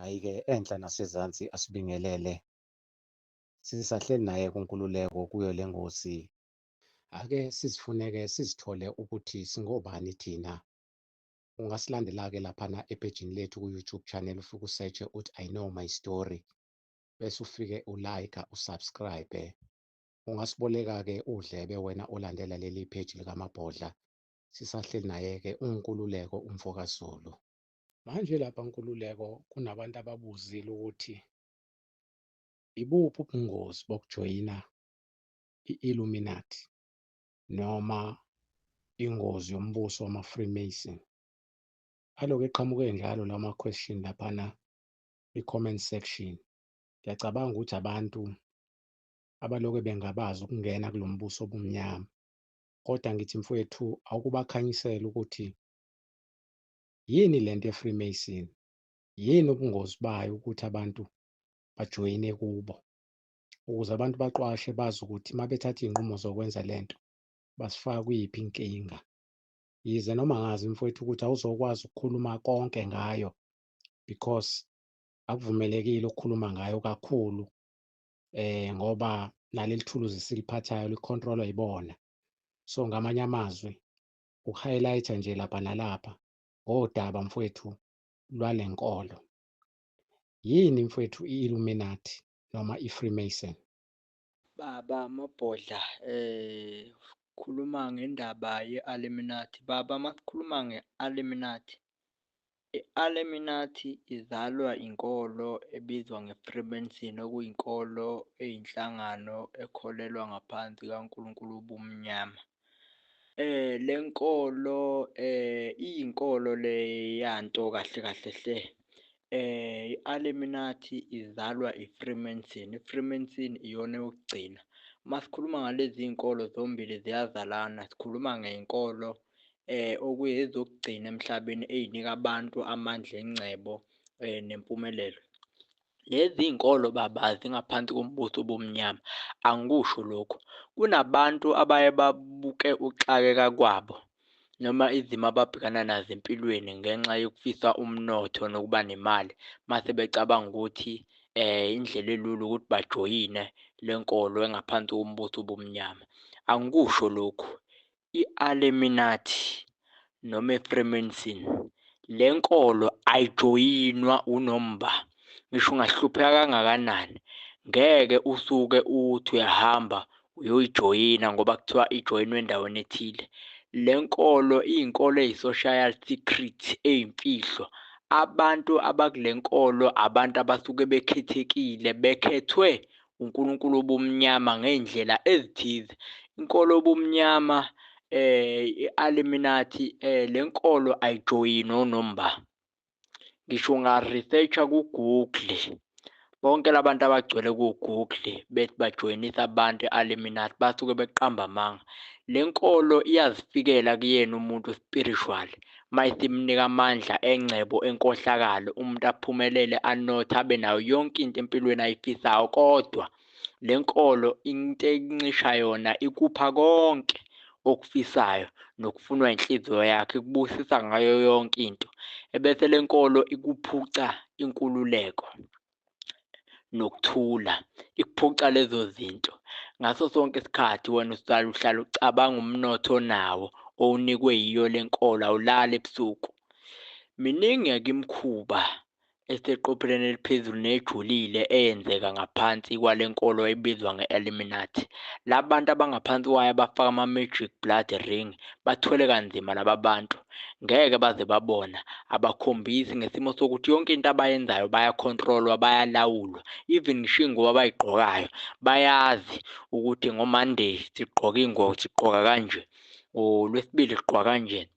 Hhayi-ke enhla nasezansi asibingelele. Sisahleli naye kuNkululeko kuyo le ngosi. Ake sizifuneke sizithole ukuthi singobani thina. Ungasilandela-ke laphana epejini lethu ku-YouTube channel, ufike usearch-e uthi I Know My Story. Bese ufike u-like, usubscribe. Ungasiboleka-ke udlebe wena olandela leli page likaMabhodla. Sisahleli naye-ke uNkululeko uMfokazulu. Manje lapha Nkululeko kunabantu ababuzile ukuthi ibuphi ubungozi bokujoyina i-Illuminati noma ingozi yombuso wama-Freemason. Aloke eqhamuke njalo lama-question laphana i-comment section. Ngiyacabanga ukuthi abantu abaloke bengabazi ukungena kulo mbuso obumnyama. Kodwa ngithi mfowethu awukubakhanyisela ukuthi yini lento ye-Freemason, yini ubungozi bayo ukuthi abantu bajoyine kubo, ukuze abantu baqwashe bazi ukuthi uma bethatha iy'nqumo zokwenza lento basifaka kuyiphi inkinga. Yize noma ngazi mfowethu ukuthi awuzokwazi ukukhuluma konke ngayo because akuvumelekile ukukhuluma ngayo kakhulu ngoba naleli thuluzi siliphathayo likhontrolwa yibona. So ngamanye amazwi uku-highlight-a nje lapha nalapha ngodaba mfowethu lwale nkolo. Yini mfowethu i-Illuminati noma i-Freemason? Baba Mabhodla, khuluma ngendaba ye-Illuminati. Baba, masikhuluma nge-Illuminati, i-Illuminati izalwa inkolo ebizwa nge-Freemason, okuyinkolo eyinhlangano ekholelwa ngaphansi kaNkulunkulu wobumnyama. Le nkolo iyinkolo le yanto kahle kahle hle. I-Illuminati izalwa i-Freemason. I-Freemason iyona yokugcina. Masikhuluma ngalezi iy'nkolo zombili ziyazalana, sikhuluma ngenkolo okuyezokugcina emhlabeni ey'nika abantu amandla engcebo nempumelelo. Lezi iy'nkolo baba zingaphansi kombuso obumnyama. Angikusho lokhu. Kunabantu abaye babuke ukuxakeka kwabo noma izimo ababhekana nazo empilweni ngenxa yokufisa umnotho nokuba nemali. Mase becabanga ukuthi indlela elula ukuthi bajoyine le nkolo engaphansi kombuso obumnyama. Angikusho lokhu. I-Illuminati noma i-Freemason, le nkolo ayijoyinwa unomba. Ngisho ungahlupheka kangakanani, ngeke usuke uthi uyahamba uyoyijoyina ngoba kuthiwa ijoyinwe endaweni ethile. Le nkolo iy'nkolo eyi-social secret, eyimfihlo. Abantu abakule nkolo abantu abasuke bekhethekile, bekhethwe uNkulunkulu wobumnyama ngey'ndlela ezithize. Inkolo yobumnyama, i-Illuminati, le nkolo ayijoyinwa unomba. Ngisho unga-research-a ku-Google, bonke la bantu abagcwele ku-Google bethi bajoyinisa abantu i-Illuminati basuke beqamba amanga. Le nkolo iyazifikela kuyena umuntu spiritual, mayisimnika amandla engcebo enkohlakalo, umuntu aphumelele, anothe, abe nayo yonke into empilweni ayifisayo. Kodwa le nkolo into encisha yona ikupha konke okufisayo nokufunwa inhliziyo yakho, ikubusisa ngayo yonke into. Ebese le nkolo ikuphuca inkululeko nokuthula, ikuphuca lezo zinto. Ngaso sonke isikhathi wena uhlala ucabanga umnotho onawo owunikwe yiyo le nkolo, awulali ebusuku. Miningi-ke imikhuba eseqophelweni eliphezulu nejulile eyenzeka ngaphansi kwale nkolo ebizwa nge-Illuminati. La bantu abangaphansi kwayo abafaka ama-magic blood ring bathwele kanzima laba bantu. Ngeke baze babona, abakhombisi ngesimo sokuthi yonke into abayenzayo bayakhontrolwa, bayalawulwa. Even ngisho iy'ngubo abay'gqokayo bayazi ukuthi ngo-Monday sigqoka iy'ngubo, sigqoka kanje, ngoLwesibili sigqoka kanje.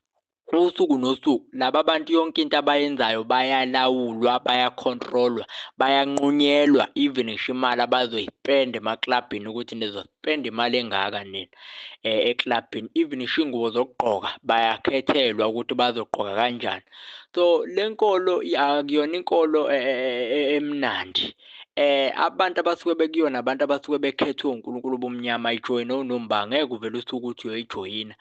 Usuku nosuku laba bantu yonke into abayenzayo bayalawulwa, bayakhontrolwa, bayanqunyelwa. Even ngisho imali abazoyispenda emaklabhini ukuthi nizospenda imali engaka nina eklabhini. Even ngisho iy'ngubo zokugqoka bayakhethelwa ukuthi bazogqoka kanjani. So le nkolo akuyona inkolo emnandi. Abantu abasuke bekuyona abantu abasuke bekhethwe uNkulunkulu wobumnyama. Ayijoyinwa unomba, ngeke uvele usuke ukuthi uyoyijoyina.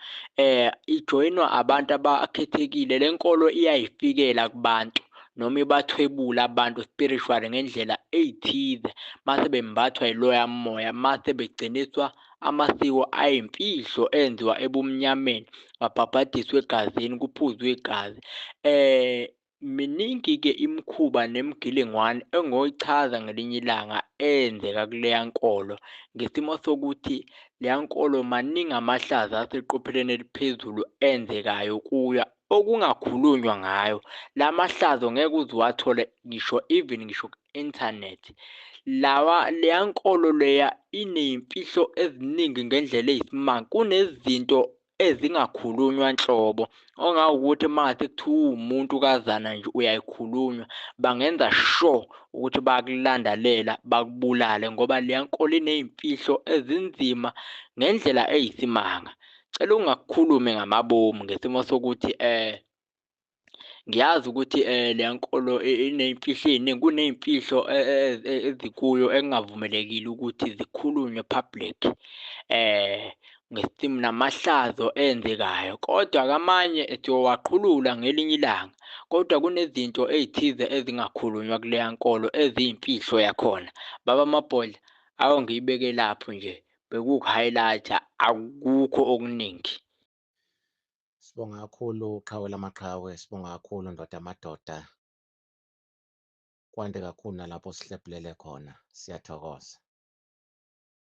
Ijoyinwa abantu abakhethekile. Le nkolo iyayifikela kubantu noma ibathwebula abantu spiritually ngendlela ey'thize mase bembathwa yiloya moya, mase begciniswa amasiko ayimfihlo enziwa ebumnyameni, babhabhadiswe egazini, kuphuzwe igazi. Miningi-ke imikhuba nemigiligwane engoyichaza ngelinye ilanga eyenzeka kuleya nkolo, ngesimo sokuthi leya nkolo maningi amahlazo aseqophelweni eliphezulu enzekayo kuyo okungakhulunywa ngayo. La mahlazo ngeke uze uwathole ngisho ku-inthanethi. Leya nkolo leya iney'mfihlo eziningi ngendlela eyisimanga. Kunezinto ezingakhulunywa nhlobo, ongawukuthi mase kuthiwa uwumuntu kazana nje uyayikhulunywa, bangenza sure ukuthi bayakulandelela bakubulale ngoba leya nkolo iney'mfihlo ezinzima ngendlela eyisimanga. Cela ungakukhulumi ngamabomu ngesimo sokuthi ngiyazi ukuthi leya nkolo iney'mfihlo ey'ningi, kuney'mfihlo ezikuyo ekungavumelekile ukuthi zikhulunywe public. Namahlazo enzekayo, kodwa-ke amanye siyowaqhulula ngelinye ilanga. Kodwa kunezinto ey'thize ezingakhulunywa kuleya nkolo eziyimfihlo yakhona. Baba Mabhodla, ake ngiyibeke lapho nje, bekuwu-highlight-a, akukho okuningi. Sibonga kakhulu qhawe lamaqhawe, sibonga kakhulu ndoda amadoda. Kwande kakhulu nalapho sihlephulele khona, siyathokoza.